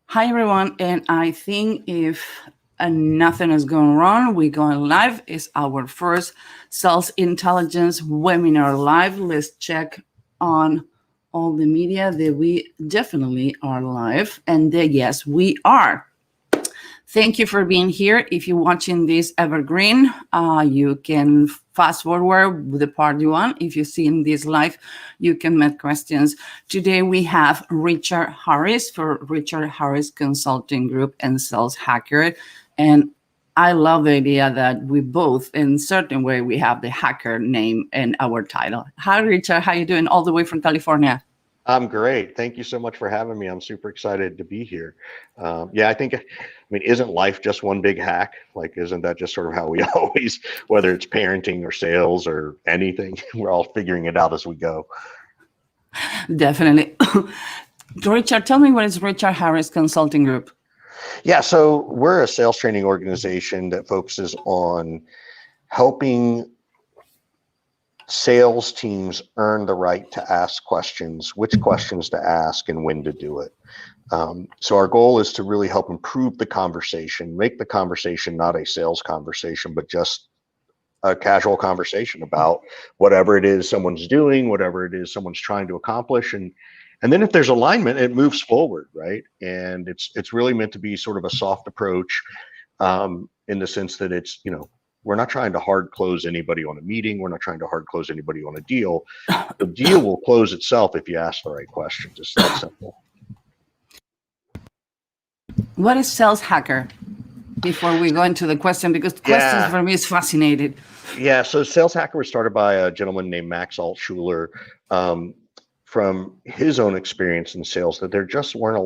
Hi, everyone. And I think if nothing is going wrong, we're going live. It's our first sales intelligence webinar live. Let's check on all the media that we definitely are live. And yes, we are. Thank you for being here. If you're watching this evergreen, you can fast forward the part you want. If you're seeing this live, you can make questions. Today we have Richard Harris for Richard Harris Consulting Group and Sales Hacker. And I love the idea that we both, in certain way, we have the hacker name in our title. Hi, Richard. How you doing? All the way from California. I'm great. Thank you so much for having me. I'm super excited to be here. Isn't life just one big hack? Like, isn't that just sort of how we always, whether it's parenting or sales or anything, we're all figuring it out as we go. Definitely. Richard, tell me, what is Richard Harris Consulting Group? Yeah, so we're a sales training organization that focuses on helping sales teams earn the right to ask questions, which questions to ask, and when to do it. So our goal is to really help improve the conversation, make the conversation not a sales conversation, but just a casual conversation about whatever it is someone's doing, whatever it is someone's trying to accomplish. And then if there's alignment, it moves forward, right? And it's really meant to be sort of a soft approach, in the sense that it's, we're not trying to hard close anybody on a meeting. We're not trying to hard close anybody on a deal. The deal will close itself if you ask the right questions. It's that simple. What is sales hacker? Before we go into the question, because questions for me is fascinating. Yeah, so Sales Hacker was started by a gentleman named Max Altshuler, from his own experience in sales, that there just weren't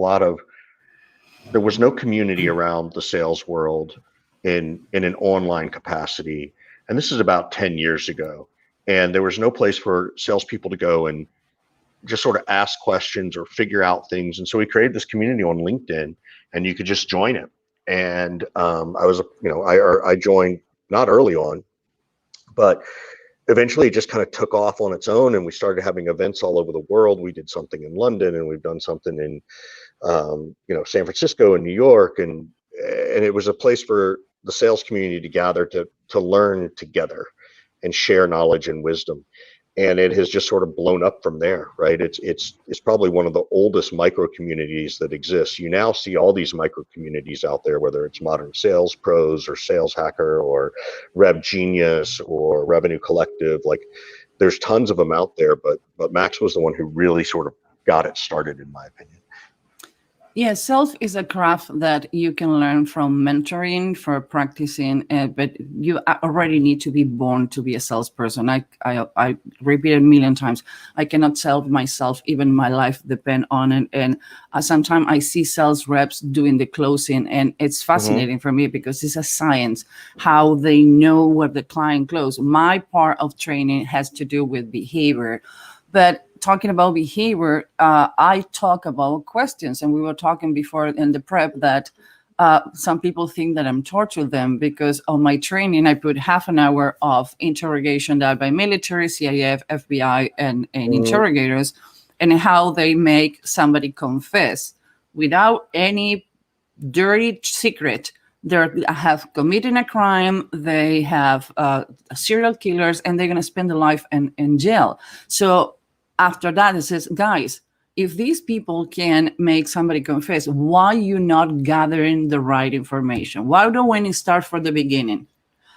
there was no community around the sales world in an online capacity. And this is about 10 years ago. And there was no place for salespeople to go and just sort of ask questions or figure out things. And so we created this community on LinkedIn, and you could just join it. And I joined not early on, but eventually it just kind of took off on its own, and we started having events all over the world. We did something in London, and we've done something in San Francisco and New York, and it was a place for the sales community to gather to learn together and share knowledge and wisdom. And it has just sort of blown up from there, right? It's probably one of the oldest micro communities that exists. You now see all these micro communities out there, whether it's Modern Sales Pros or Sales Hacker or Rev Genius or Revenue Collective. Like, there's tons of them out there, but Max was the one who really sort of got it started, in my opinion. Yeah, self is a craft that you can learn from mentoring, for practicing, but you already need to be born to be a salesperson. I repeat it a million times. I cannot sell myself, even my life depend on it. And sometimes I see sales reps doing the closing, and it's fascinating for me because it's a science, how they know where the client close. My part of training has to do with behavior, but talking about behavior, I talk about questions, and we were talking before in the prep that some people think that I'm torturing them because on my training I put half an hour of interrogation done by military, CIF, FBI, and interrogators, and how they make somebody confess without any dirty secret. They have committed a crime, they have serial killers, and they're going to spend their life in jail. So after that, it says, guys, if these people can make somebody confess, why you not gathering the right information? Why don't we start from the beginning?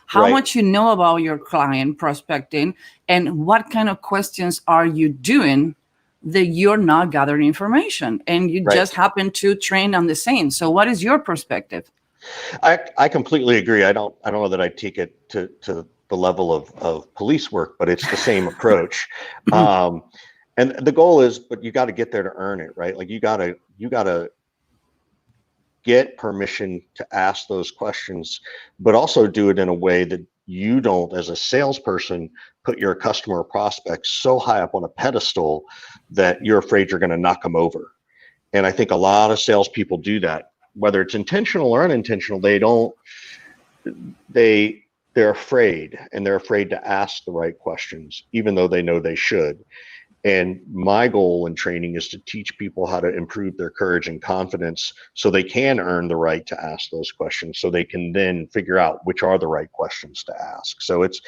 How much you know about your client prospecting, and what kind of questions are you doing that you're not gathering information, and you just happen to train on the same. So what is your perspective? I completely agree. I don't know that I take it to the level of police work, but it's the same approach. And the goal is, but you got to get there to earn it, right? Like you got to get permission to ask those questions, but also do it in a way that you don't, as a salesperson, put your customer or prospect so high up on a pedestal that you're afraid you're going to knock them over. And I think a lot of salespeople do that, whether it's intentional or unintentional. They're afraid, and they're afraid to ask the right questions, even though they know they should. And my goal in training is to teach people how to improve their courage and confidence so they can earn the right to ask those questions, so they can then figure out which are the right questions to ask. So it's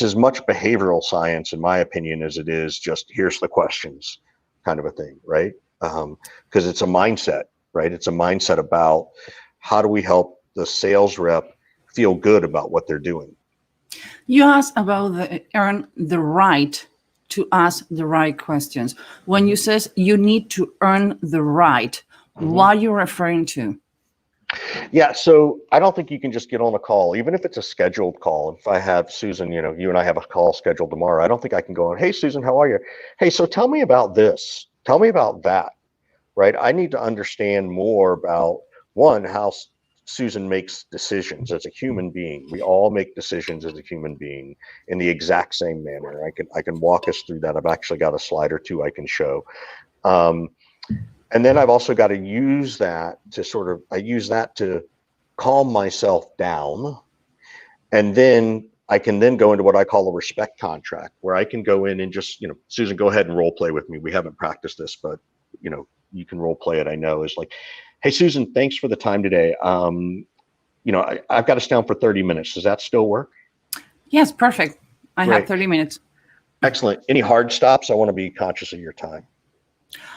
as much behavioral science, in my opinion, as it is just here's the questions kind of a thing, right? Because it's a mindset, right? It's a mindset about how do we help the sales rep feel good about what they're doing. You asked about earn the right to ask the right questions. When you says you need to earn the right, what are you referring to? Yeah, so I don't think you can just get on a call, even if it's a scheduled call. If I have Susan, you and I have a call scheduled tomorrow, I don't think I can go on, hey, Susan, how are you? Hey, so tell me about this. Tell me about that, right? I need to understand more about, one, how Susan makes decisions as a human being. We all make decisions as a human being in the exact same manner. I can walk us through that. I've actually got a slide or two I can show. And then I've also got to use that to I use that to calm myself down. And then I can then go into what I call a respect contract, where I can go in and just, Susan, go ahead and role play with me. We haven't practiced this, but you can role play it. I know is like, hey, Susan, thanks for the time today. I've got us down for 30 minutes. Does that still work? Yes, perfect. I Great. have 30 minutes. Excellent. Any hard stops? I want to be conscious of your time.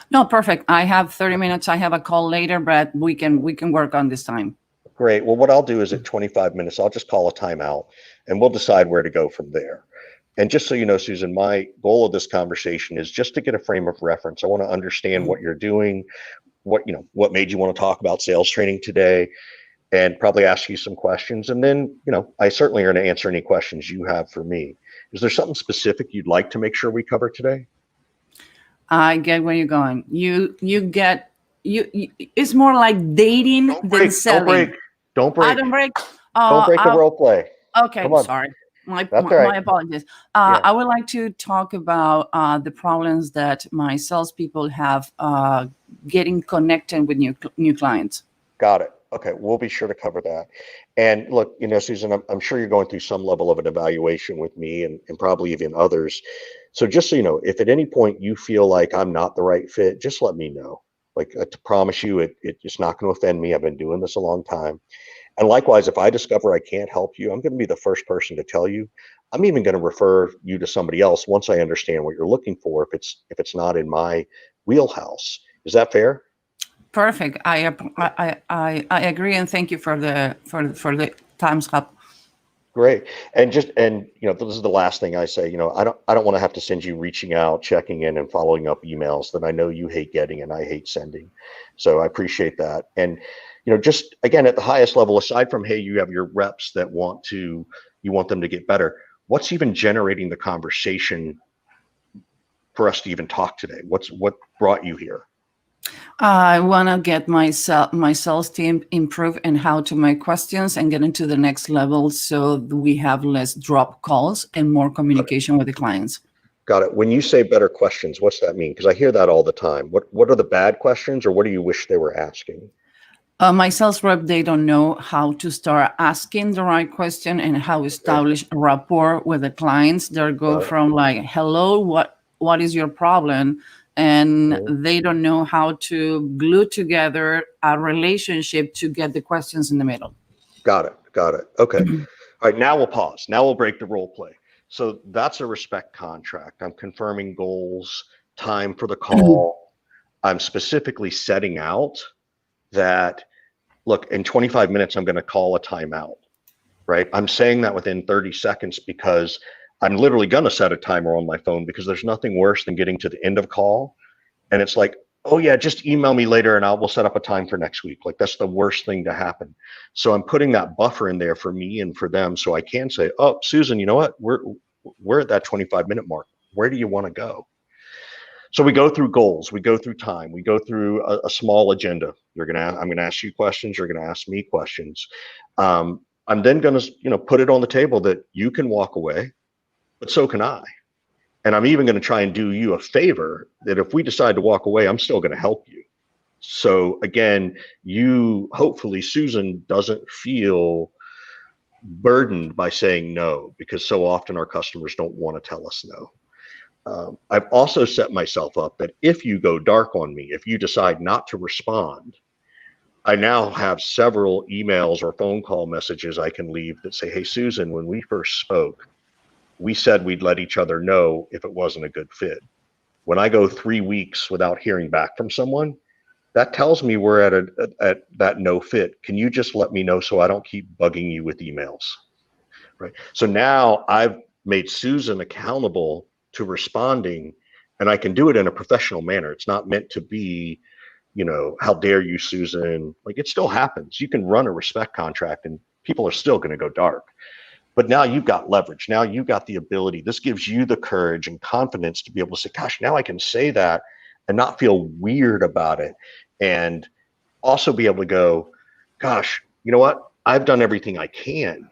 No, perfect. I have 30 minutes. I have a call later, but we can work on this time. Great. Well, what I'll do is at 25 minutes, I'll just call a timeout and we'll decide where to go from there. And just so you know, Susan, my goal of this conversation is just to get a frame of reference. I want to understand what you're doing, what made you want to talk about sales training today, and probably ask you some questions. And then, I certainly are going to answer any questions you have for me. Is there something specific you'd like to make sure we cover today? I get where you're going. You it's more like dating than selling. Don't break. I don't break. Don't break the role play. Okay, Come on. sorry. My apologies. Yeah. I would like to talk about the problems that my salespeople have getting connected with new clients. Got it. Okay, we'll be sure to cover that. And look, Susan, I'm sure you're going through some level of an evaluation with me and probably even others. So just so you know, if at any point you feel like I'm not the right fit, just let me know. Like to promise you, it's not going to offend me. I've been doing this a long time. And likewise, if I discover I can't help you, I'm going to be the first person to tell you. I'm even going to refer you to somebody else once I understand what you're looking for, if it's not in my wheelhouse. Is that fair? Perfect. I agree, and thank you for the time's up. Great. And this is the last thing I say. I don't want to have to send you reaching out, checking in, and following up emails that I know you hate getting and I hate sending. So I appreciate that. And just again, at the highest level, aside from, hey, you have your reps that you want them to get better, what's even generating the conversation for us to even talk today? What brought you here? I want to get my sales team improve and how to make questions and get into the next level, so we have less drop calls and more communication with the clients. Got it. When you say better questions, what's that mean? Because I hear that all the time. What are the bad questions, or what do you wish they were asking? My sales rep, they don't know how to start asking the right question and how to establish a rapport with the clients. They'll go from like, hello, what is your problem? And they don't know how to glue together a relationship to get the questions in the middle. Got it. Okay. All right, now we'll pause. Now we'll break the role play. So that's a respect contract. I'm confirming goals, time for the call. I'm specifically setting out that, look, in 25 minutes, I'm going to call a timeout, right? I'm saying that within 30 seconds because I'm literally going to set a timer on my phone, because there's nothing worse than getting to the end of call and it's like, oh yeah, just email me later and we'll set up a time for next week. Like that's the worst thing to happen. So I'm putting that buffer in there for me and for them, so I can say, oh, Susan, you know what? We're at that 25-minute mark. Where do you want to go? So we go through goals, we go through time, we go through a small agenda. I'm going to ask you questions. You're going to ask me questions. I'm then going to, put it on the table that you can walk away, but so can I. And I'm even going to try and do you a favor that if we decide to walk away, I'm still going to help you. So again, hopefully Susan doesn't feel burdened by saying no, because so often our customers don't want to tell us no. I've also set myself up that if you go dark on me, if you decide not to respond, I now have several emails or phone call messages I can leave that say, hey, Susan, when we first spoke, we said we'd let each other know if it wasn't a good fit. When I go 3 weeks without hearing back from someone, that tells me we're at that no fit. Can you just let me know so I don't keep bugging you with emails? Right. So now I've made Susan accountable to responding, and I can do it in a professional manner. It's not meant to be, how dare you, Susan? Like, it still happens. You can run a respect contract and people are still going to go dark. But now you've got leverage. Now you've got the ability. This gives you the courage and confidence to be able to say, gosh, now I can say that and not feel weird about it. And also be able to go, gosh, you know what? I've done everything I can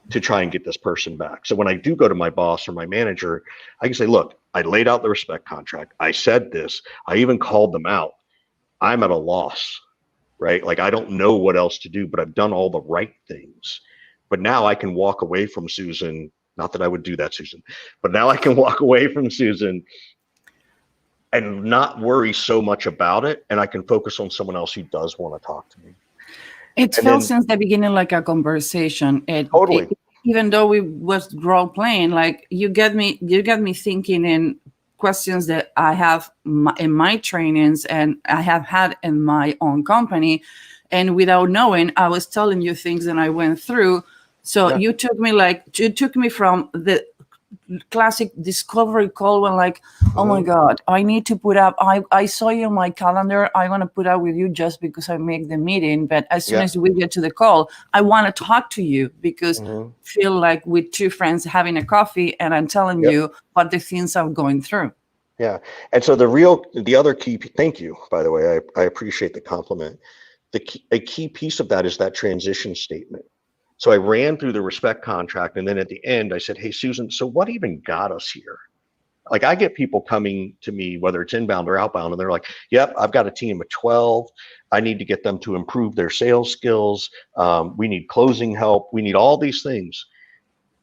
to try and get this person back. So when I do go to my boss or my manager, I can say, look, I laid out the respect contract. I said this. I even called them out. I'm at a loss, right? Like, I don't know what else to do, but I've done all the right things. But now I can walk away from Susan. Not that I would do that, Susan, but now I can walk away from Susan and not worry so much about it. And I can focus on someone else who does want to talk to me. It felt since the beginning like a conversation. Totally. Even though we was role playing, like you get me thinking in questions that I have in my trainings and I have had in my own company, and without knowing, I was telling you things that I went through. So you took me from the classic discovery call when like, oh my God, I need to put up, I saw you on my calendar. I want to put up with you just because I make the meeting. But as soon as we get to the call, I want to talk to you because feel like with two friends having a coffee and I'm telling you what the things I'm going through. Yeah. And so the other key, thank you, by the way, I appreciate the compliment. A key piece of that is that transition statement. So I ran through the respect contract, and then at the end I said, hey, Susan, so what even got us here? Like, I get people coming to me, whether it's inbound or outbound, and they're like, yep, I've got a team of 12. I need to get them to improve their sales skills. We need closing help. We need all these things.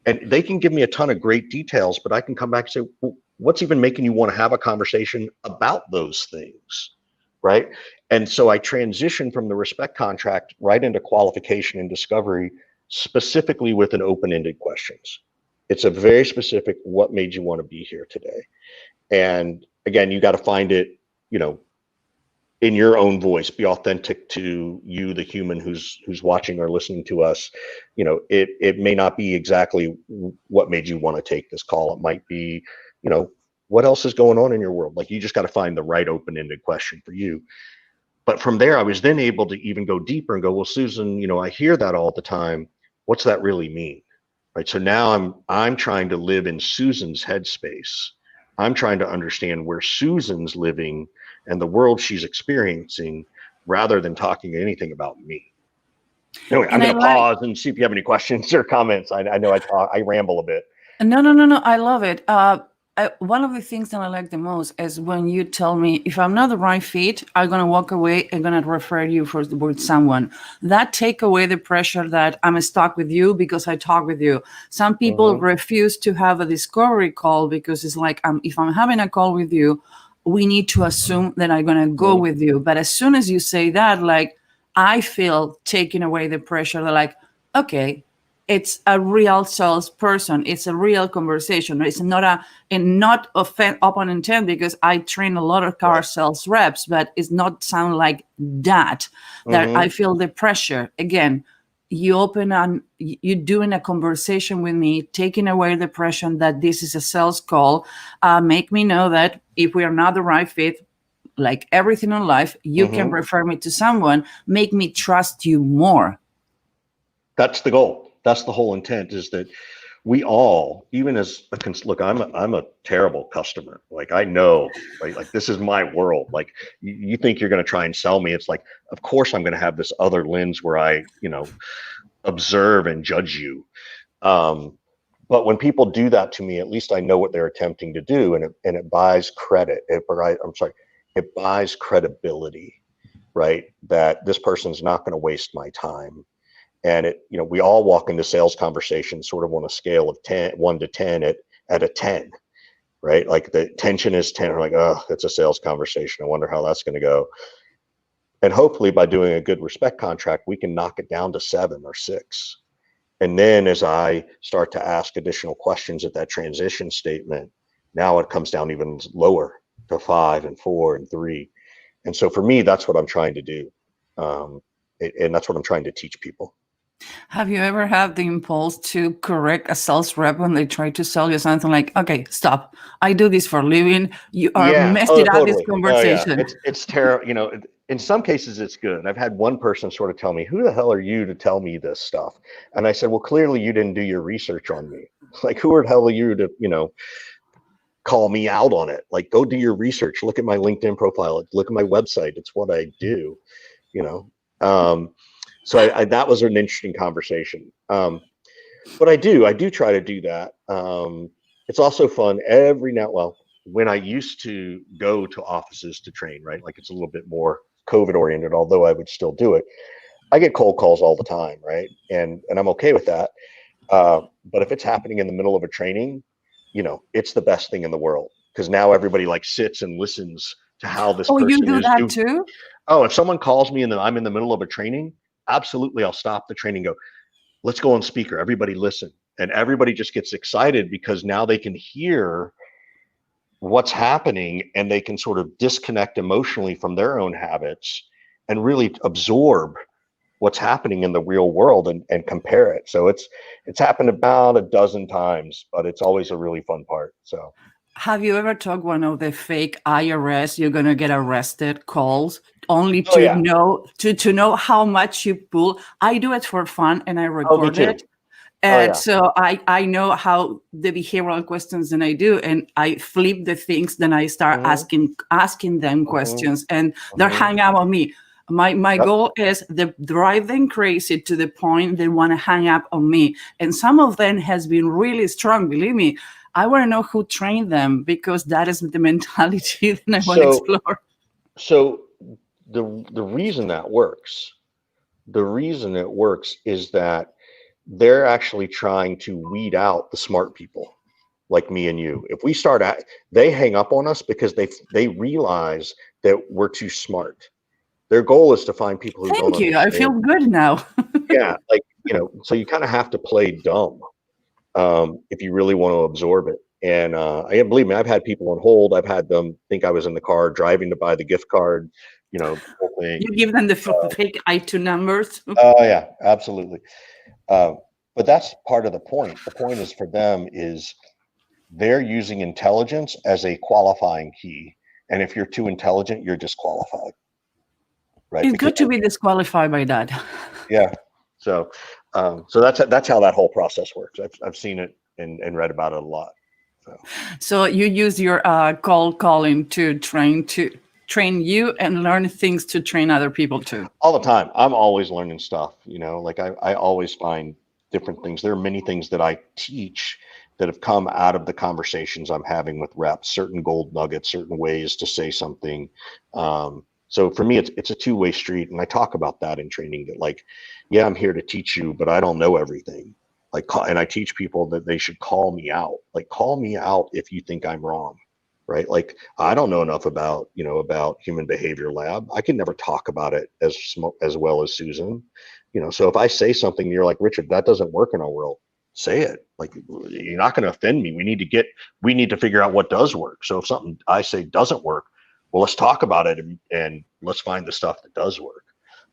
And they can give me a ton of great details, but I can come back and say, well, what's even making you want to have a conversation about those things? Right. And so I transitioned from the respect contract right into qualification and discovery, specifically with an open-ended questions. It's a very specific, what made you want to be here today? And again, you got to find it, in your own voice, be authentic to you, the human who's watching or listening to us. It may not be exactly what made you want to take this call. It might be, what else is going on in your world? Like, you just got to find the right open-ended question for you. But from there, I was then able to even go deeper and go, well, Susan, I hear that all the time. What's that really mean? Right. So now I'm trying to live in Susan's headspace. I'm trying to understand where Susan's living and the world she's experiencing, rather than talking anything about me. Anyway, I'm going to pause and see if you have any questions or comments. I know I ramble a bit. No. I love it. One of the things that I like the most is when you tell me, if I'm not the right fit, I'm going to walk away and going to refer you with someone. That take away the pressure that I'm stuck with you because I talk with you. Some people refuse to have a discovery call because it's like, if I'm having a call with you, we need to assume that I'm going to go with you. But as soon as you say that, like, I feel taking away the pressure. They're like, okay, it's a real salesperson. It's a real conversation. It's not not open intent, because I train a lot of car sales reps, but it's not sound like that I feel the pressure. Again, you doing a conversation with me, taking away the pressure that this is a sales call, make me know that if we are not the right fit, like everything in life, you can refer me to someone, make me trust you more. That's the goal. That's the whole intent, is that we all, even as look, I'm a terrible customer. Like, I know, right? Like, this is my world. Like, you think you're going to try and sell me. It's like, of course I'm going to have this other lens where I, observe and judge you. But when people do that to me, at least I know what they're attempting to do. And it buys credit. It buys credibility, right? That this person's not going to waste my time. And we all walk into sales conversations sort of on a scale of 1 to 10 at a 10, right? Like the tension is 10, like, oh, it's a sales conversation. I wonder how that's going to go. And hopefully by doing a good respect contract, we can knock it down to 7 or 6. And then as I start to ask additional questions at that transition statement, now it comes down even lower to 5 and 4 and 3. And so for me, that's what I'm trying to do. And that's what I'm trying to teach people. Have you ever had the impulse to correct a sales rep when they try to sell you something like, okay, stop. I do this for a living. You are Yeah. messing Oh, up this totally. Oh, yeah. conversation. It's terrible. You know, in some cases it's good. I've had one person sort of tell me, who the hell are you to tell me this stuff? And I said, well, clearly you didn't do your research on me. Like, who the hell are you to, call me out on it? Like, go do your research. Look at my LinkedIn profile. Look at my website. It's what I do, you know? So I that was an interesting conversation. But I do try to do that. It's also fun when I used to go to offices to train, right? Like it's a little bit more COVID oriented, although I would still do it. I get cold calls all the time, right? And I'm okay with that. But if it's happening in the middle of a training, it's the best thing in the world, because now everybody like sits and listens to how this Oh, you person do is that doing. too? Oh, if someone calls me and then I'm in the middle of a training, absolutely, I'll stop the training, go, let's go on speaker. Everybody listen. And everybody just gets excited because now they can hear what's happening and they can sort of disconnect emotionally from their own habits and really absorb what's happening in the real world and compare it. So it's happened about a dozen times, but it's always a really fun part. So Have you ever took one of the fake IRS, you're gonna get arrested calls only oh to yeah. know how much you pull? I do it for fun and I Oh, me record too. it. Oh And yeah. so I know how the behavioral questions that I do, and I flip the things, then I start Mm-hmm. asking them Mm-hmm. questions, and they're Mm-hmm. hang up on me. My Yep. goal is to drive them crazy to the point they want to hang up on me. And some of them has been really strong. Believe me, I want to know who trained them, because that is the mentality that I want to So explore. so the reason that works, is that they're actually trying to weed out the smart people like me and you. If we start at, they hang up on us because they realize that we're too smart. Their goal is to find people who don't Thank you. I feel understand. good now. Yeah, like so you kind of have to play dumb if you really want to absorb it. And I believe me, I've had people on hold. I've had them think I was in the car driving to buy the gift card. The whole thing. You give them the fake I2 numbers. Oh yeah, absolutely. But that's part of the point. The point is for them is they're using intelligence as a qualifying key. And if you're too intelligent, you're disqualified. Right. It's Because good to be disqualified by that. yeah. So so that's how that whole process works. I've seen it and read about it a lot. So you use your cold calling to train you and learn things to train other people too. All the time. I'm always learning stuff, like I always find different things. There are many things that I teach that have come out of the conversations I'm having with reps, certain gold nuggets, certain ways to say something. So for me, it's a two-way street. And I talk about that in training, that like, yeah, I'm here to teach you, but I don't know everything. And I teach people that they should call me out. Like, call me out if you think I'm wrong. Right. Like, I don't know enough about human behavior lab. I can never talk about it as well as Susan. So if I say something, you're like, Richard, that doesn't work in our world, say it. Like, you're not going to offend me. We need to figure out what does work. So if something I say doesn't work, well, let's talk about it and let's find the stuff that does work.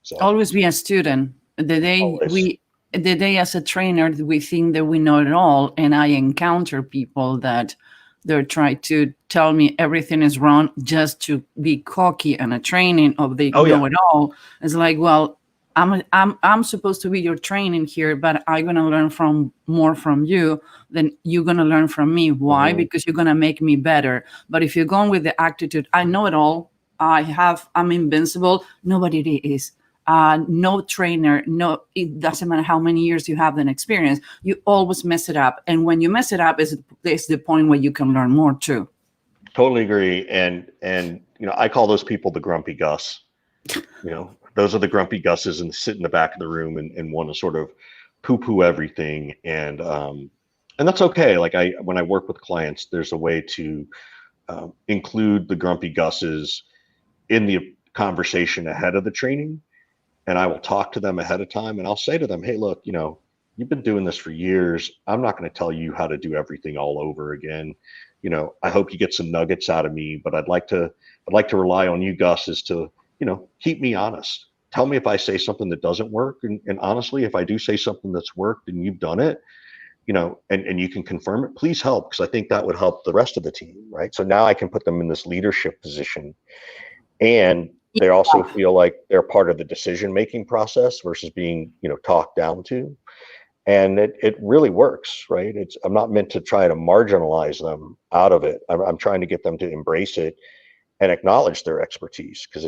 So Always be a student. always. The day as a trainer we think that we know it all, and I encounter people that they're trying to tell me everything is wrong just to be cocky and a training of they Oh yeah. know it all. It's like, well, I'm supposed to be your training here, but I'm gonna learn more from you than you're gonna learn from me. Why? Mhm. Because you're gonna make me better. But if you're going with the attitude, I know it all, I'm invincible, nobody is. No trainer, no, it doesn't matter how many years you have an experience, you always mess it up. And when you mess it up is the point where you can learn more too. Totally agree. And I call those people the grumpy Gus. Those are the grumpy Gusses and sit in the back of the room and want to sort of poo-poo everything. And And that's okay. Like when I work with clients, there's a way to include the grumpy Gus's in the conversation ahead of the training. And I will talk to them ahead of time and I'll say to them, hey, look, you've been doing this for years. I'm not going to tell you how to do everything all over again. I hope you get some nuggets out of me, but I'd like to rely on you, Gus, is to, keep me honest. Tell me if I say something that doesn't work. And honestly, if I do say something that's worked and you've done it, and you can confirm it, please help, because I think that would help the rest of the team, right? So now I can put them in this leadership position, and they also feel like they're part of the decision-making process versus being, talked down to. And it really works, right? I'm not meant to try to marginalize them out of it. I'm trying to get them to embrace it and acknowledge their expertise, because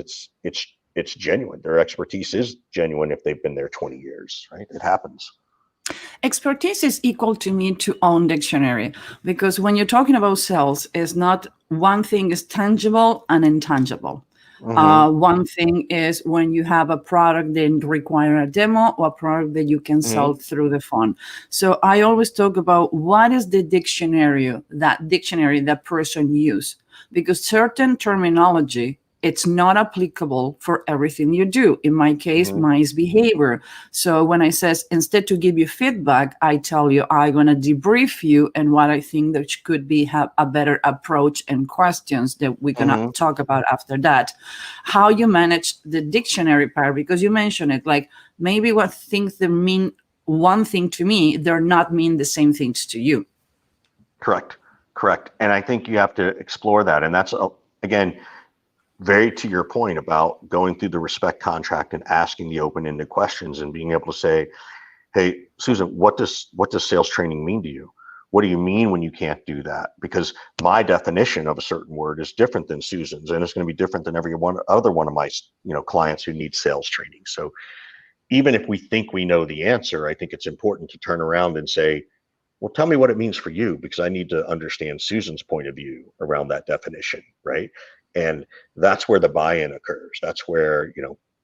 it's genuine. Their expertise is genuine if they've been there 20 years, right? It happens. Expertise is equal to me to own dictionary, because when you're talking about sales, it's not one thing is tangible and intangible. One thing is when you have a product that require a demo or a product that you can sell through the phone. So I always talk about what is the dictionary that person use, because certain terminology, it's not applicable for everything you do. In my case, mine is behavior. So when I says, instead to give you feedback, I tell you, I'm going to debrief you and what I think that could be have a better approach and questions that we're going to talk about after that. How you manage the dictionary part, because you mentioned it, like maybe what things that mean one thing to me, they're not mean the same things to you. Correct. And I think you have to explore that. And that's, again, very to your point about going through the respect contract and asking the open-ended questions and being able to say, hey, Susan, what does sales training mean to you? What do you mean when you can't do that? Because my definition of a certain word is different than Susan's, and it's going to be different than every other one of my clients who need sales training. So even if we think we know the answer, I think it's important to turn around and say, well, tell me what it means for you, because I need to understand Susan's point of view around that definition, right? And that's where the buy-in occurs. That's where,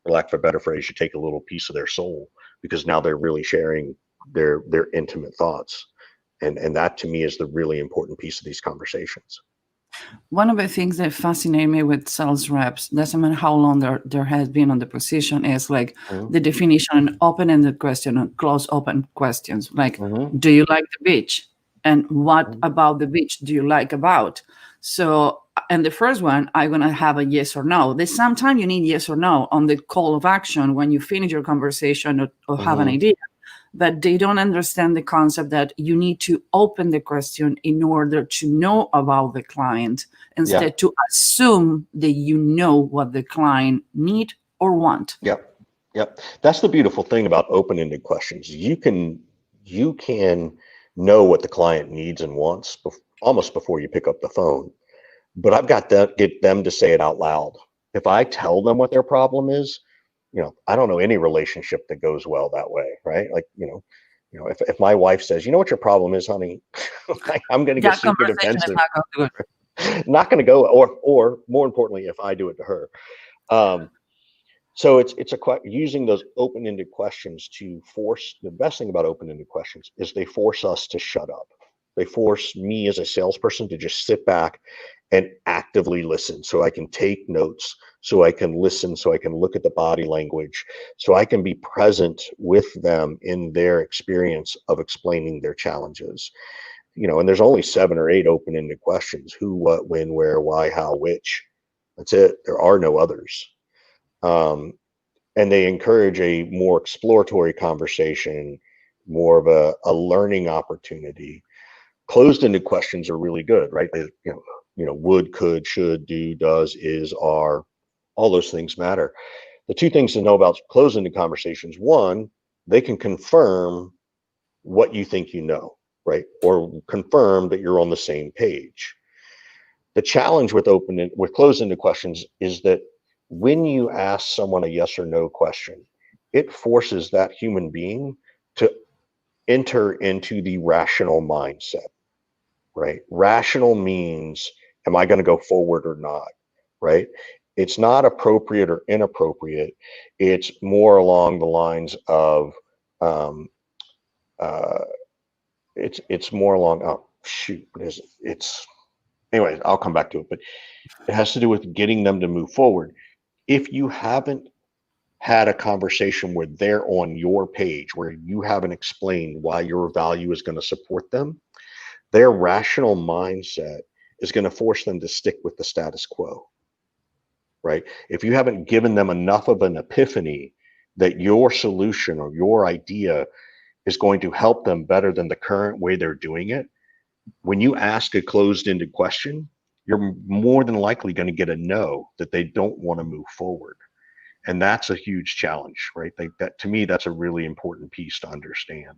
for lack of a better phrase, you take a little piece of their soul, because now they're really sharing their intimate thoughts. And that to me is the really important piece of these conversations. One of the things that fascinate me with sales reps, doesn't matter how long there has been on the position, is like the definition, open-ended question and closed open questions. Like, do you like the beach? And what about the beach do you like about? So, and the first one, I'm going to have a yes or no. There's sometimes you need yes or no on the call of action when you finish your conversation or have an idea. But they don't understand the concept that you need to open the question in order to know about the client, instead to assume that you know what the client need or want. Yep. That's the beautiful thing about open-ended questions. You can know what the client needs and wants almost before you pick up the phone. But I've got to get them to say it out loud. If I tell them what their problem is, I don't know any relationship that goes well that way, right? Like, if my wife says, you know what your problem is, honey, I'm going to get super defensive. Not going to go, or more importantly, if I do it to her. So it's using those open-ended questions to force. The best thing about open-ended questions is they force us to shut up. They force me as a salesperson to just sit back and actively listen, so I can take notes, so I can listen, so I can look at the body language, so I can be present with them in their experience of explaining their challenges. And there's only 7 or 8 open-ended questions: who, what, when, where, why, how, which. That's it. There are no others. And they encourage a more exploratory conversation, more of a learning opportunity. Closed-ended questions are really good, right? Would, could, should, do, does, is, are, all those things matter. The 2 things to know about closed-ended conversations: one, they can confirm what you think you know, right? Or confirm that you're on the same page. The challenge with closed-ended questions is that when you ask someone a yes or no question, it forces that human being to enter into the rational mindset, right? Rational means, am I going to go forward or not, right? It's not appropriate or inappropriate. It's more along the lines of it's more along, oh shoot, what is it? It's anyway, I'll come back to it, but it has to do with getting them to move forward. If you haven't had a conversation where they're on your page, where you haven't explained why your value is going to support them, their rational mindset is going to force them to stick with the status quo, right? If you haven't given them enough of an epiphany that your solution or your idea is going to help them better than the current way they're doing it, when you ask a closed-ended question, you're more than likely going to get a no, that they don't want to move forward. And that's a huge challenge, right? That to me, that's a really important piece to understand.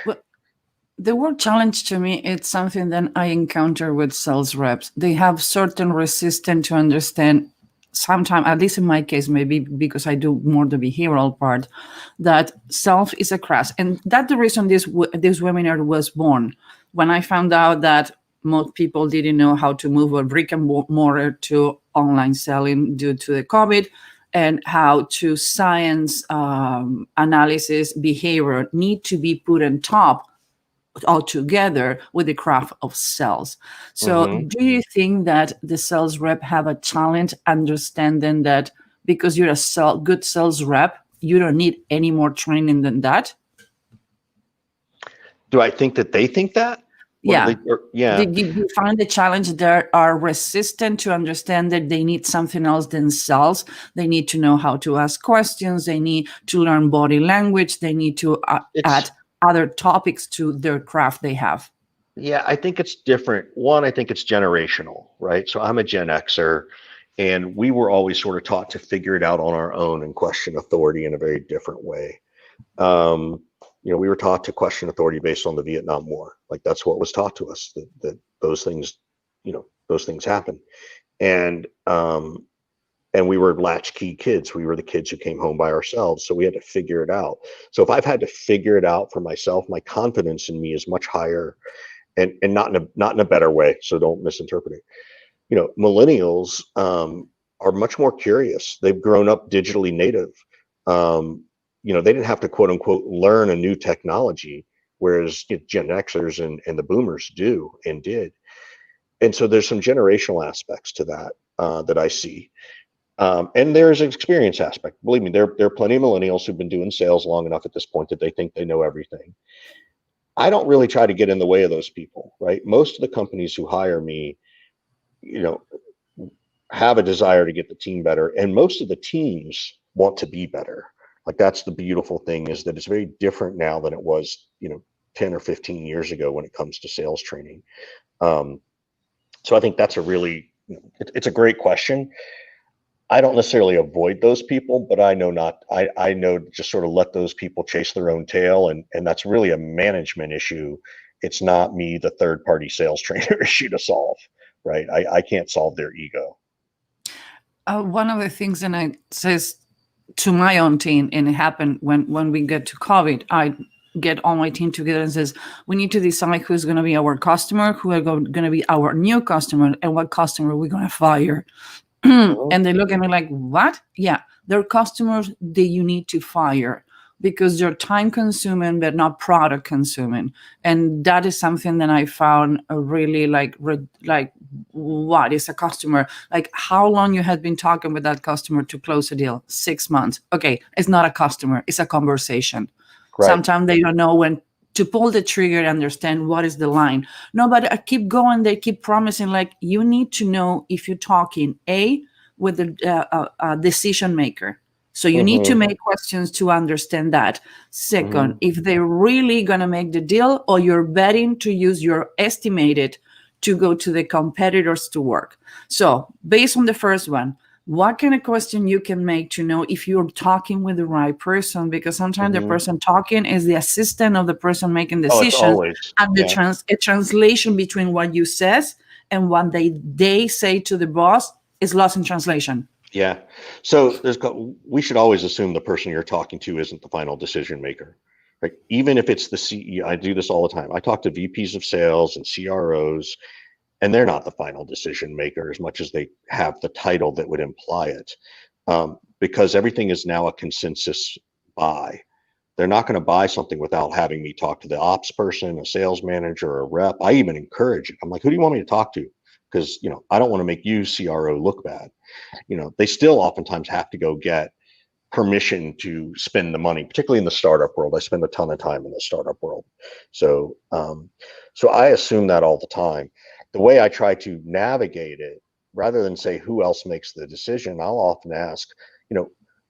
Well, the word challenge to me, it's something that I encounter with sales reps. They have certain resistance to understand, sometimes, at least in my case, maybe because I do more the behavioral part, that self is a craft. And that's the reason this webinar was born. When I found out that most people didn't know how to move a brick and mortar to online selling due to the COVID, and how to science analysis behavior need to be put on top all together with the craft of sales. So do you think that the sales rep have a challenge understanding that because you're a good sales rep, you don't need any more training than that? Do I think that they think that? Yeah. Yeah. Did you find the challenge that are resistant to understand that they need something else than sales? They need to know how to ask questions. They need to learn body language. They need to add other topics to their craft they have. Yeah, I think it's different. One, I think it's generational, right? So I'm a Gen Xer, and we were always sort of taught to figure it out on our own and question authority in a very different way. We were taught to question authority based on the Vietnam War. Like that's what was taught to us, that those things, those things happen. And we were latchkey kids. We were the kids who came home by ourselves. So we had to figure it out. So if I've had to figure it out for myself, my confidence in me is much higher, and not in a better way. So don't misinterpret it. Millennials are much more curious. They've grown up digitally native. They didn't have to quote unquote learn a new technology, whereas Gen Xers and the boomers do and did. And so there's some generational aspects to that that I see. And there's an experience aspect. Believe me, there are plenty of millennials who've been doing sales long enough at this point that they think they know everything. I don't really try to get in the way of those people, right? Most of the companies who hire me, have a desire to get the team better, and most of the teams want to be better. Like that's the beautiful thing, is that it's very different now than it was, 10 or 15 years ago when it comes to sales training. So I think that's it's a great question. I don't necessarily avoid those people, but I know just sort of let those people chase their own tail. And that's really a management issue. It's not me, the third party sales trainer, issue to solve, right? I can't solve their ego. One of the things that I says to my own team, and it happened when we get to COVID, I get all my team together and says, we need to decide who's going to be our customer, who are going to be our new customer, and what customer we're going to fire. And they look at me like, what? Yeah, they're customers that you need to fire because they're time consuming, but not product consuming. And that is something that I found really like what is a customer? Like how long you had been talking with that customer to close a deal? 6 months. Okay, it's not a customer, it's a conversation. Right. Sometimes they don't know when to pull the trigger and understand what is the line. No, but I keep going. They keep promising, like, you need to know if you're talking with the decision maker. So you need to make questions to understand that. Second, if they're really going to make the deal, or you're betting to use your estimated to go to the competitors to work. So based on the first one, what kind of question you can make to know if you're talking with the right person? Because sometimes the person talking is the assistant of the person making decisions, and a translation between what you says and what they say to the boss is lost in translation. Yeah. So we should always assume the person you're talking to isn't the final decision maker. Right? Even if it's the CEO, I do this all the time. I talk to VPs of sales and CROs, and they're not the final decision maker as much as they have the title that would imply it, because everything is now a consensus buy. They're not going to buy something without having me talk to the ops person, a sales manager, or a rep. I even encourage it. I'm like, who do you want me to talk to? Because, I don't want to make you CRO look bad. They still oftentimes have to go get permission to spend the money, particularly in the startup world. I spend a ton of time in the startup world. So I assume that all the time. The way I try to navigate it, rather than say who else makes the decision, I'll often ask,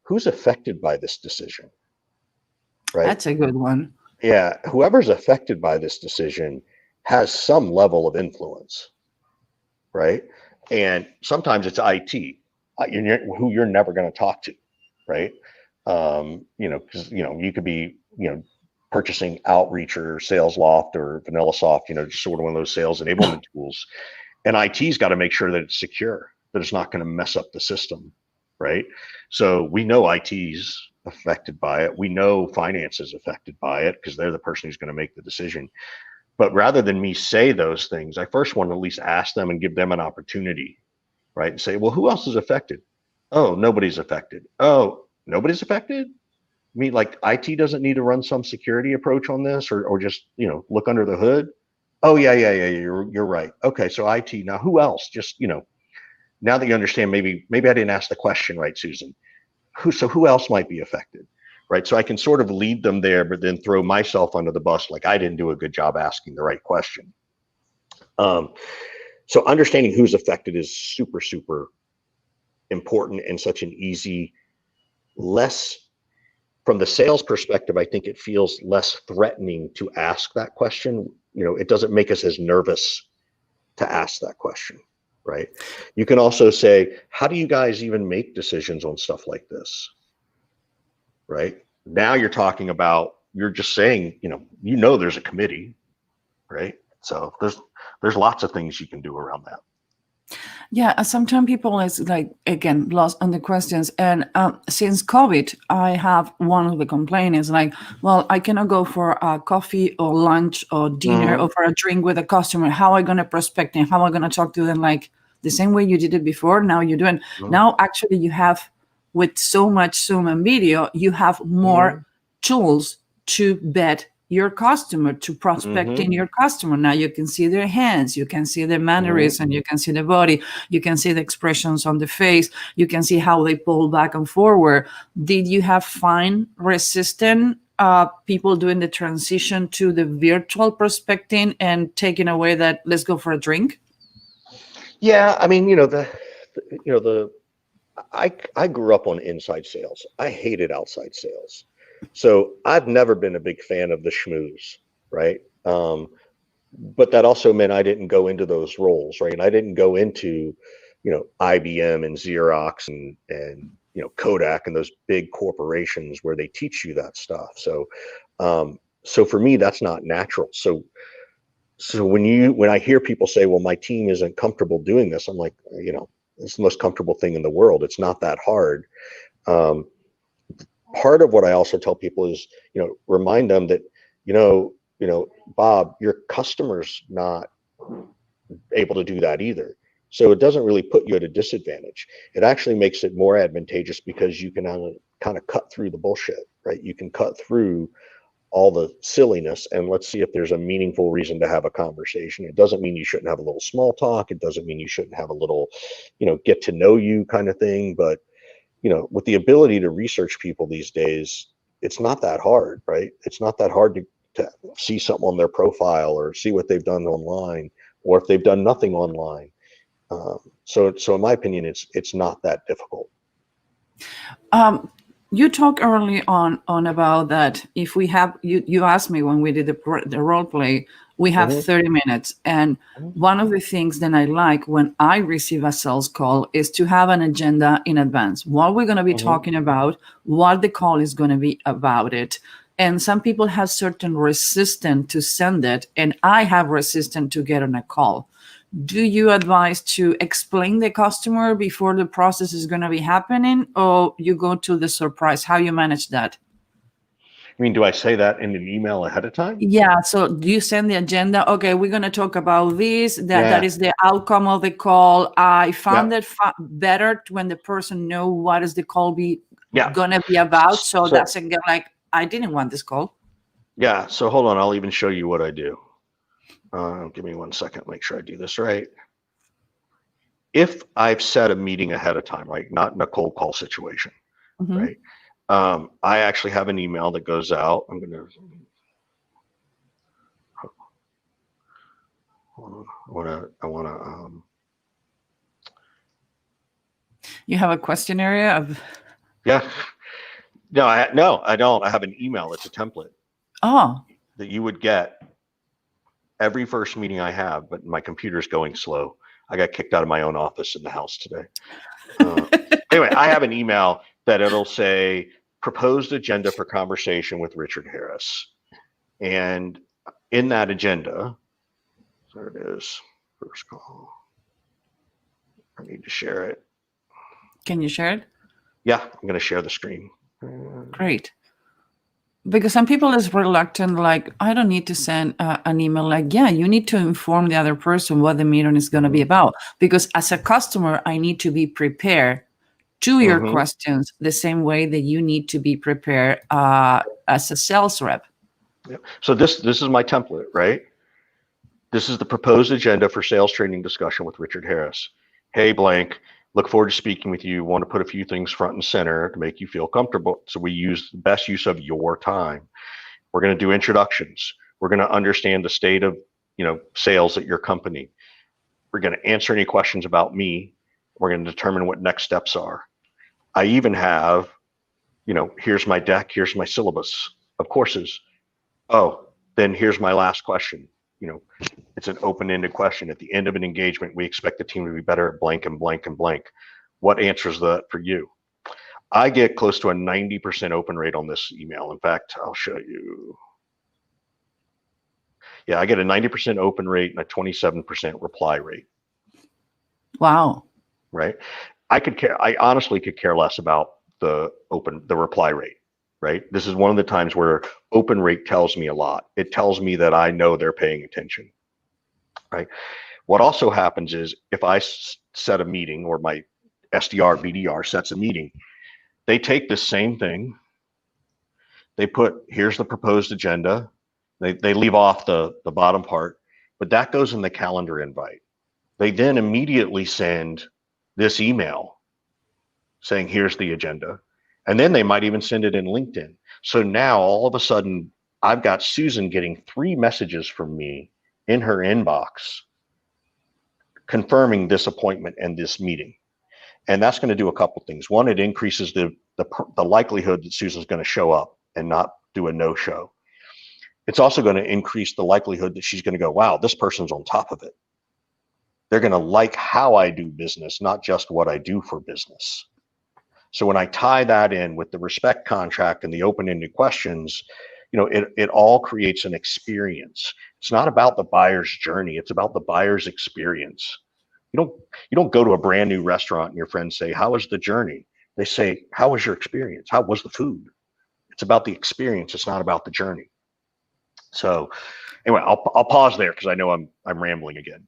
who's affected by this decision, right? That's a good one. Yeah, whoever's affected by this decision has some level of influence, right? And sometimes it's IT, who you're never going to talk to, right? Because you could be purchasing Outreach or SalesLoft or VanillaSoft, just sort of one of those sales enablement tools, and IT's got to make sure that it's secure, that it's not going to mess up the system, right? So we know IT's affected by it. We know finance is affected by it because they're the person who's going to make the decision. But rather than me say those things, I first want to at least ask them and give them an opportunity, right? And say, well, who else is affected? Oh, nobody's affected. Oh, nobody's affected? I mean, like IT doesn't need to run some security approach on this or just, look under the hood. Oh, yeah. You're right. Okay. So IT, now who else? Just, now that you understand, maybe I didn't ask the question right, Susan. Who else might be affected? Right. So I can sort of lead them there, but then throw myself under the bus. Like I didn't do a good job asking the right question. So understanding who's affected is super, super important and such an easy, from the sales perspective, I think it feels less threatening to ask that question. It doesn't make us as nervous to ask that question, right? You can also say, how do you guys even make decisions on stuff like this? Right? Now you're talking about, you're just saying, there's a committee, right? So there's lots of things you can do around that. Yeah, sometimes people is like, again, lost on the questions. And since COVID, I have one of the complaints is like, well, I cannot go for a coffee or lunch or dinner or for a drink with a customer. How am I going to prospect and how am I going to talk to them like the same way you did it before? Now you're doing, now actually you have, with so much Zoom and video, you have more tools to vet your customer, to prospecting your customer. Now you can see their hands, you can see their mannerisms, you can see the body, you can see the expressions on the face, you can see how they pull back and forward. Did you have resistant people doing the transition to the virtual prospecting and taking away that let's go for a drink? Yeah, I mean, I grew up on inside sales. I hated outside sales. So I've never been a big fan of the schmooze, right? But that also meant I didn't go into those roles, right? And I didn't go into, IBM and Xerox and Kodak and those big corporations where they teach you that stuff. So for me, that's not natural. So when I hear people say, well, my team isn't comfortable doing this, I'm like, it's the most comfortable thing in the world. It's not that hard. Part of what I also tell people is, remind them that, Bob, your customer's not able to do that either. So it doesn't really put you at a disadvantage. It actually makes it more advantageous because you can kind of cut through the bullshit, right? You can cut through all the silliness and let's see if there's a meaningful reason to have a conversation. It doesn't mean you shouldn't have a little small talk. It doesn't mean you shouldn't have a little, get to know you kind of thing. But with the ability to research people these days, it's not that hard, right? It's not that hard to see something on their profile or see what they've done online, or if they've done nothing online. So in my opinion, it's not that difficult. You talked early on about that. If we have, you asked me when we did the role play, we have 30 minutes. And one of the things that I like when I receive a sales call is to have an agenda in advance. What we're going to be talking about, what the call is going to be about it. And some people have certain resistance to send it. And I have resistance to get on a call. Do you advise to explain the customer before the process is going to be happening, or you go to the surprise? How you manage that? I mean, do I say that in an email ahead of time? Yeah. So do you send the agenda? Okay, we're going to talk about this. That is the outcome of the call. I found it better when the person know what is the call going to be about. So doesn't get like I didn't want this call. Yeah, so hold on, I'll even show you what I do. Give me 1 second, make sure I do this right. If I've set a meeting ahead of time, right, not in a cold call situation, Mhm. right? I actually have an email that goes out. I'm gonna, I wanna, You have a question area of, yeah. No, I don't. I have an email. It's a template oh, that you would get every first meeting I have, but my computer's going slow. I got kicked out of my own office in the house today. Anyway, I have an email that it'll say proposed agenda for conversation with Richard Harris. And in that agenda, there it is, first call. I need to share it. can you share it? Yeah, I'm going to share the screen. Great. Because some people is reluctant, like, I don't need to send an email. Like, yeah, you need to inform the other person what the meeting is going to be about. Because as a customer, I need to be prepared to your questions the same way that you need to be prepared as a sales rep. Yeah. So this is my template, right? This is the proposed agenda for sales training discussion with Richard Harris. Hey, blank, look forward to speaking with you. Want to put a few things front and center to make you feel comfortable. So we use the best use of your time. We're going to do introductions. We're going to understand the state of, sales at your company. We're going to answer any questions about me. We're going to determine what next steps are. I even have, here's my deck, here's my syllabus of courses. Oh, then here's my last question. It's an open-ended question. At the end of an engagement, we expect the team to be better at blank and blank and blank. What answers that for you? I get close to a 90% open rate on this email. In fact, I'll show you. Yeah, I get a 90% open rate and a 27% reply rate. Wow. Right? I honestly could care less about the reply rate. Right? This is one of the times where open rate tells me a lot. It tells me that I know they're paying attention. Right? What also happens is if I set a meeting, or my SDR, BDR sets a meeting, they take the same thing. They put, here's the proposed agenda. They leave off the bottom part, but that goes in the calendar invite. They then immediately send this email saying, here's the agenda. And then they might even send it in LinkedIn. So now all of a sudden, I've got Susan getting 3 messages from me in her inbox confirming this appointment and this meeting. And that's going to do a couple things. One, it increases the likelihood that Susan's going to show up and not do a no-show. It's also going to increase the likelihood that she's going to go, wow, this person's on top of it. They're going to like how I do business, not just what I do for business. So when I tie that in with the respect contract and the open-ended questions, it all creates an experience. It's not about the buyer's journey. It's about the buyer's experience. You don't go to a brand new restaurant and your friends say, how was the journey? They say, how was your experience? How was the food? It's about the experience. It's not about the journey. So anyway, I'll pause there because I know I'm rambling again.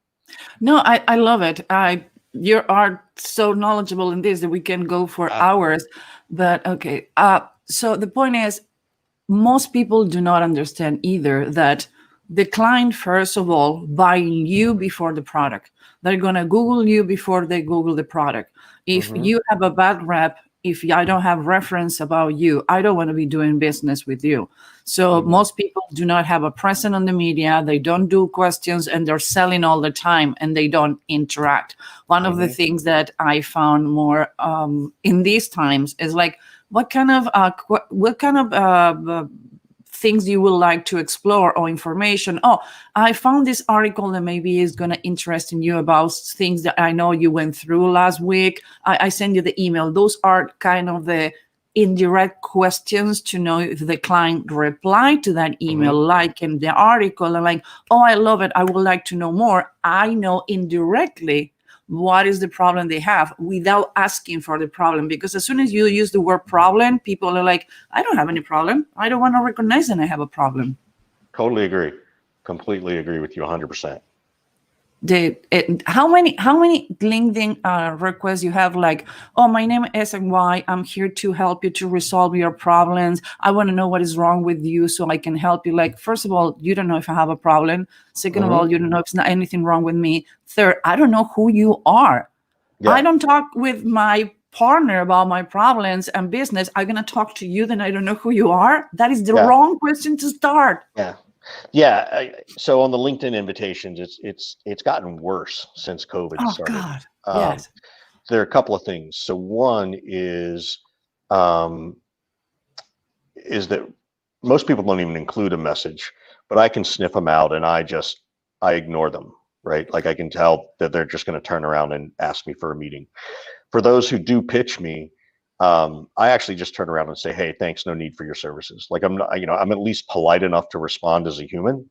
No, I love it. You are so knowledgeable in this that we can go for hours. But okay, so the point is, most people do not understand either that the client, first of all, buying you before the product. They're going to Google you before they Google the product. If you have a bad rep, if I don't have reference about you, I don't want to be doing business with you. So most people do not have a presence on the media. They don't do questions, and they're selling all the time, and they don't interact. One of the things that I found more in these times is like, what kind of things you would like to explore or information. Oh, I found this article that maybe is going to interest in you about things that I know you went through last week. I send you the email. Those are kind of the indirect questions to know if the client replied to that email, like in the article, and like, oh, I love it, I would like to know more. I know indirectly what is the problem they have without asking for the problem. Because as soon as you use the word problem, people are like, I don't have any problem. I don't want to recognize that I have a problem. Totally agree. Completely agree with you 100%. How many LinkedIn requests you have, like, oh, my name is and Y, I'm here to help you to resolve your problems, I want to know what is wrong with you so I can help you. Like, first of all, you don't know if I have a problem. Second of all, you don't know if it's not anything wrong with me. Third, I don't know who you are. I don't talk with my partner about my problems and business. I'm going to talk to you, then I don't know who you are. That is the wrong question to start. So on the LinkedIn invitations, it's gotten worse since COVID started. God. Yes. There are a couple of things. So one is that most people don't even include a message, but I can sniff them out and I ignore them, right? Like I can tell that they're just going to turn around and ask me for a meeting. For those who do pitch me, I actually just turn around and say, hey, thanks, no need for your services. Like I'm not, I'm at least polite enough to respond as a human.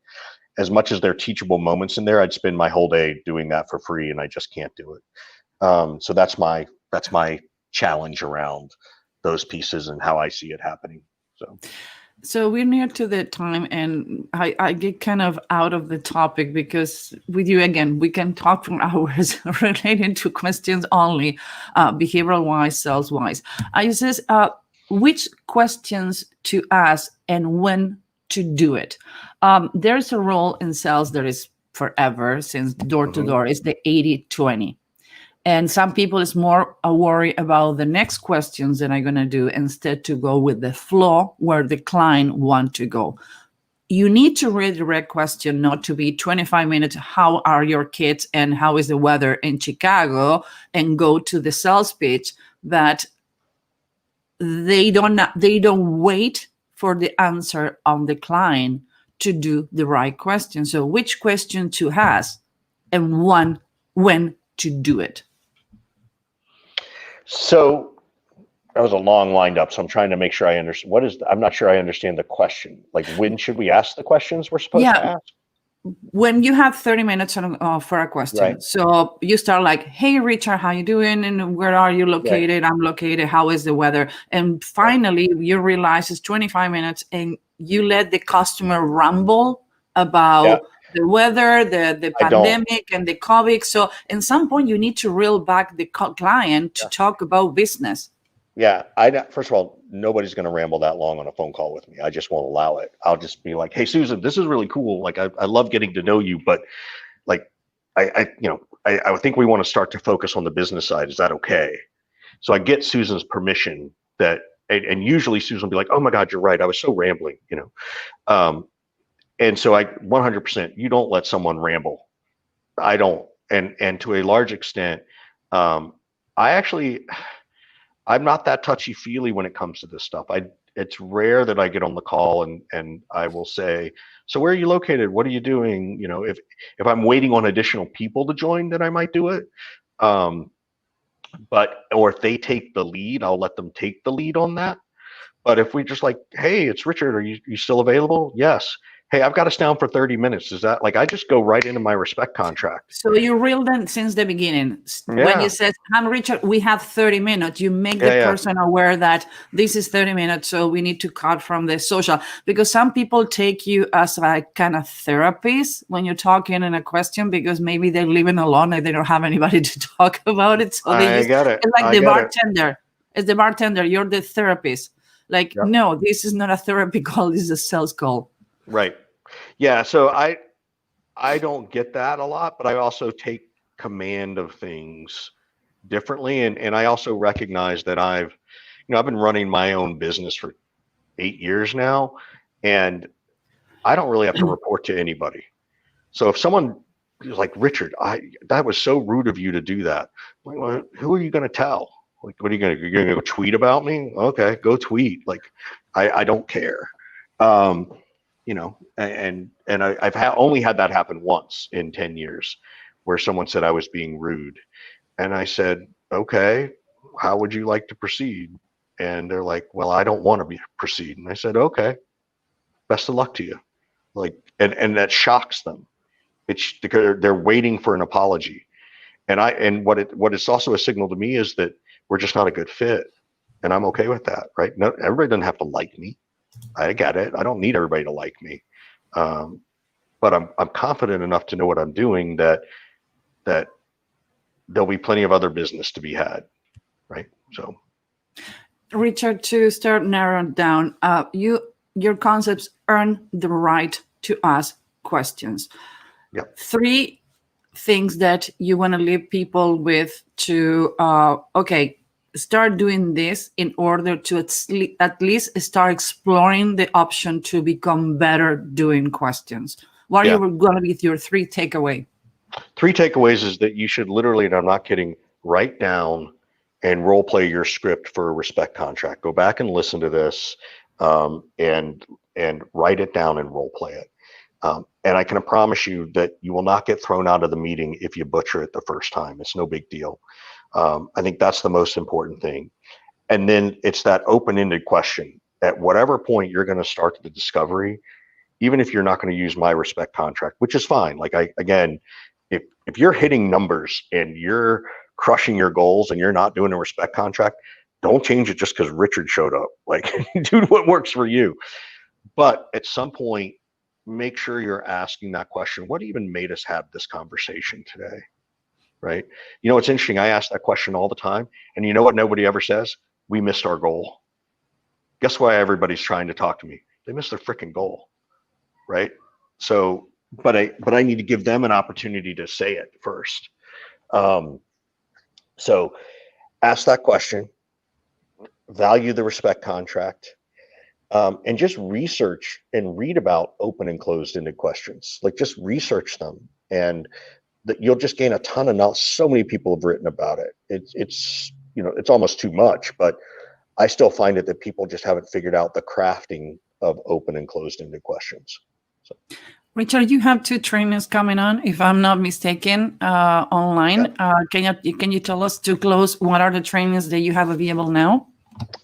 As much as there are teachable moments in there, I'd spend my whole day doing that for free, and I just can't do it. So that's my challenge around those pieces and how I see it happening. So we're near to the time, and I get kind of out of the topic because with you, again, we can talk for hours related to questions only, behavioral wise, sales wise. I says, which questions to ask and when to do it. There's a rule in sales that is forever, since door to door, is the 80-20. And some people is more a worry about the next questions that I'm going to do instead to go with the flow where the client want to go. You need to redirect question, not to be 25 minutes, how are your kids and how is the weather in Chicago, and go to the sales pitch that they don't wait for the answer on the client to do the right question. So which question to ask and when to do it. So that was a long wind up. So I'm trying to make sure I understand. I'm not sure I understand the question. Like, when should we ask the questions we're supposed to ask? When you have 30 minutes for a question. Right. So you start like, hey, Richard, how you doing? And where are you located? Right. I'm located. How is the weather? And finally, you realize it's 25 minutes and you let the customer ramble about the weather, the pandemic and the COVID. So at some point, you need to reel back the client to talk about business. Yeah. First of all, nobody's going to ramble that long on a phone call with me. I just won't allow it. I'll just be like, hey, Susan, this is really cool. Like, I love getting to know you, but like, I think we want to start to focus on the business side. Is that okay? So I get Susan's permission and usually Susan will be like, oh my God, you're right. I was so rambling, and so 100%, you don't let someone ramble. I don't. And to a large extent, I'm not that touchy-feely when it comes to this stuff. It's rare that I get on the call and I will say, so where are you located? What are you doing? If I'm waiting on additional people to join, then I might do it. Or if they take the lead, I'll let them take the lead on that. But if we just like, hey, it's Richard, are you still available? Yes. Hey, I've got us down for 30 minutes. Is that I just go right into my respect contract. So you reeled in since the beginning. Yeah. When you said, I'm Richard, we have 30 minutes. You make the person aware that this is 30 minutes. So we need to cut from the social, because some people take you as like kind of therapist when you're talking in a question, because maybe they're living alone and they don't have anybody to talk about it. So they get it. It's like the bartender. It's the bartender. You're the therapist. Like, no, this is not a therapy call. This is a sales call. Right. Yeah. So I don't get that a lot, but I also take command of things differently. And I also recognize that I've been running my own business for 8 years now, and I don't really have to report to anybody. So if someone is like, Richard, that was so rude of you to do that. Like, well, who are you going to tell? Like, what are you going to, you're going to go tweet about me? Okay, go tweet. Like, I don't care. I've only had that happen once in 10 years, where someone said I was being rude. And I said, okay, how would you like to proceed? And they're like, well, I don't want to proceed. And I said, okay, best of luck to you. Like, and that shocks them. They're waiting for an apology. And what it's also a signal to me is that we're just not a good fit. And I'm okay with that, right? No, everybody doesn't have to like me. I get it. I don't need everybody to like me. But I'm confident enough to know what I'm doing that that there'll be plenty of other business to be had, right? So, Richard, to start narrowing down, your concepts earn the right to ask questions. yep. 3 things that you want to leave people with to, start doing this in order to at least start exploring the option to become better doing questions. What are you going to be your 3 takeaway? 3 takeaways is that you should literally, and I'm not kidding, write down and role play your script for a respect contract. Go back and listen to this, and write it down and role play it. And I can promise you that you will not get thrown out of the meeting if you butcher it the first time. It's no big deal. I think that's the most important thing. And then it's that open-ended question. At whatever point you're going to start the discovery, even if you're not going to use my respect contract, which is fine. Like if you're hitting numbers and you're crushing your goals and you're not doing a respect contract, don't change it just because Richard showed up. Like, do what works for you. But at some point, make sure you're asking that question. What even made us have this conversation today? Right? You know, it's interesting. I ask that question all the time. And you know what nobody ever says? We missed our goal. Guess why everybody's trying to talk to me? They missed their freaking goal. Right? So, but I need to give them an opportunity to say it first. So ask that question, value the respect contract, and just research and read about open and closed-ended questions. Like, just research them, and you'll just gain a ton of knowledge. So many people have written about it. It's it's almost too much, but I still find it that people just haven't figured out the crafting of open and closed-ended questions. So. Richard, you have 2 trainings coming on, if I'm not mistaken, online. Yeah. Can you tell us, to close, what are the trainings that you have available now?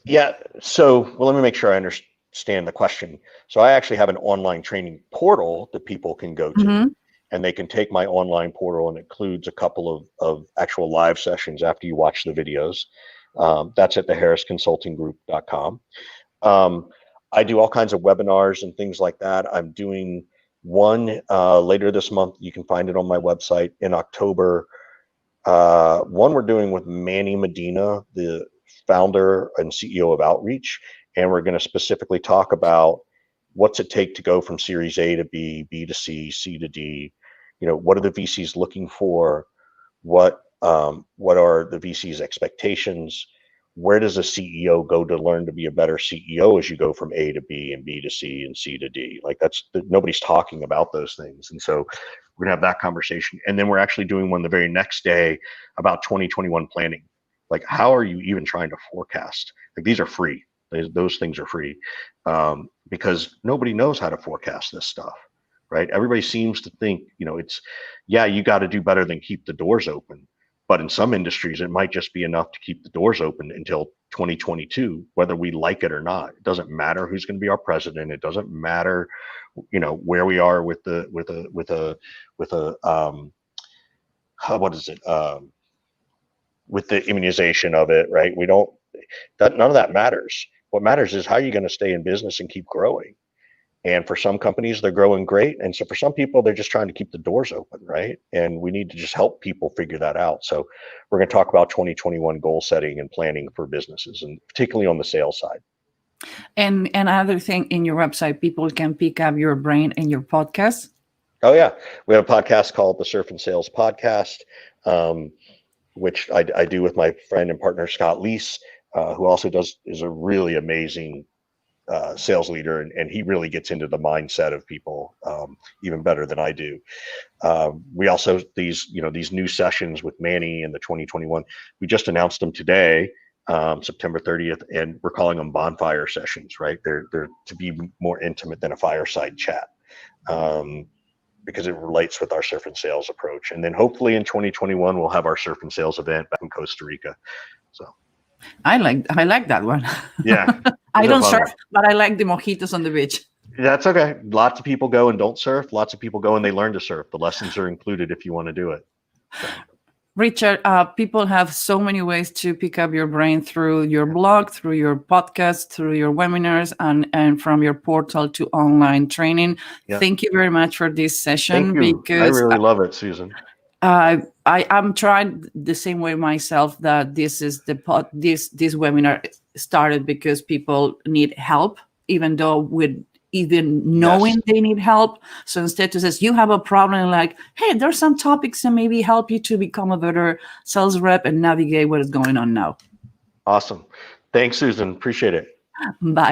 Yeah. So, well, let me make sure I understand the question. So I actually have an online training portal that people can go to, and they can take my online portal, and it includes a couple of actual live sessions after you watch the videos. That's at theharrisconsultinggroup.com. I do all kinds of webinars and things like that. I'm doing one later this month. You can find it on my website. In October, one we're doing with Manny Medina, the founder and CEO of Outreach, and we're going to specifically talk about what's it take to go from Series A to B, B to C, C to D. What are the VCs looking for? What are the VCs' expectations? Where does a CEO go to learn to be a better CEO as you go from A to B and B to C and C to D? Like, nobody's talking about those things. And so we're gonna have that conversation. And then we're actually doing one the very next day about 2021 planning. Like, how are you even trying to forecast? Like, these are free. Those things are free, because nobody knows how to forecast this stuff, right? Everybody seems to think, you got to do better than keep the doors open. But in some industries, it might just be enough to keep the doors open until 2022, whether we like it or not. It doesn't matter who's going to be our president. It doesn't matter, where we are with the immunization of it, right? None of that matters. What matters is how you're going to stay in business and keep growing. And for some companies, they're growing great. And so for some people, they're just trying to keep the doors open, right? And we need to just help people figure that out. So we're going to talk about 2021 goal setting and planning for businesses, and particularly on the sales side. And another thing, in your website, people can pick up your brain in your podcast. Oh, yeah. We have a podcast called the Surf and Sales Podcast, which I do with my friend and partner, Scott Leese, who also is a really amazing sales leader, and he really gets into the mindset of people even better than I do. We also, these new sessions with Manny in the 2021, we just announced them today, September 30th, and we're calling them bonfire sessions, right? They're to be more intimate than a fireside chat, because it relates with our surf and sales approach. And then hopefully in 2021, we'll have our surf and sales event back in Costa Rica. So I like that one. Yeah. I don't surf, but I like the mojitos on the beach. That's okay. Lots of people go and don't surf. Lots of people go and they learn to surf. The lessons are included if you want to do it. So. Richard, people have so many ways to pick up your brain through your blog, through your podcast, through your webinars, and from your portal to online training. Yeah. Thank you very much for this session. Thank you. I really love it, Susan. I'm trying the same way myself, that this is this webinar started because people need help, even though with even knowing they need help. So instead to say, you have a problem, like, hey, there's some topics that maybe help you to become a better sales rep and navigate what is going on now. Awesome. Thanks, Susan. Appreciate it. Bye.